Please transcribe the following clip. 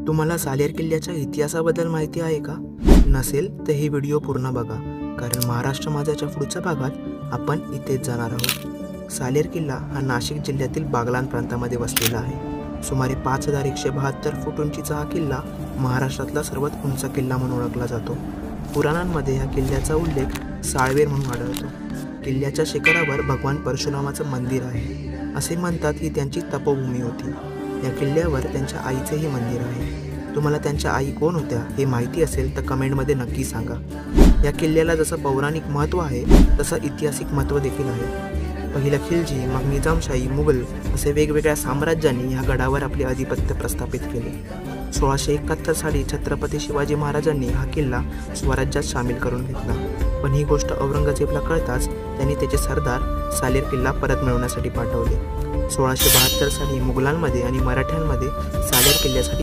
तुम्हाला सालेर किल्ल्याच्या इतिहासाबद्दल माहिती आहे का? नसेल तर ही व्हिडिओ पूर्ण बघा, कारण महाराष्ट्र माझाच्या पुढच्या भागात आपण इथेच जाणार आहोत. सालेर किल्ला हा नाशिक जिल्ह्यातील बागलाण प्रांतामध्ये वसलेला आहे. सुमारे 5172 फूट उंचीचा हा किल्ला महाराष्ट्रातला सर्वात उंच किल्ला म्हणून ओळखला जातो. पुराणांमध्ये या किल्ल्याचा उल्लेख साळवेर म्हणून आढळतो. किल्ल्याच्या शिखरावर भगवान परशुरामाचं मंदिर आहे. असे म्हणतात की त्यांची तपोभूमी होती. या किल्ल्यावर त्यांच्या आईचेही मंदिर आहे. तुम्हाला त्यांच्या आई कोण होत्या हे माहिती असेल तर कमेंटमध्ये नक्की सांगा. या किल्ल्याला जसं पौराणिक महत्त्व आहे तसं ऐतिहासिक महत्त्व देखील आहे. पहिलं खिलजी, मग निजामशाही, मुघल असे वेगवेगळ्या साम्राज्यांनी ह्या गडावर आपले आधिपत्य प्रस्थापित केले. 1671 साली छत्रपती शिवाजी महाराजांनी हा किल्ला स्वराज्यात सामील करून घेतला. पण ही गोष्ट औरंगजेबला कळताच त्यांनी त्याचे सरदार सालेर किल्ला परत मिळवण्यासाठी पाठवले. 1672 साली मुघलांमध्ये आणि मराठ्यांमध्ये सालेर किल्ल्यासाठी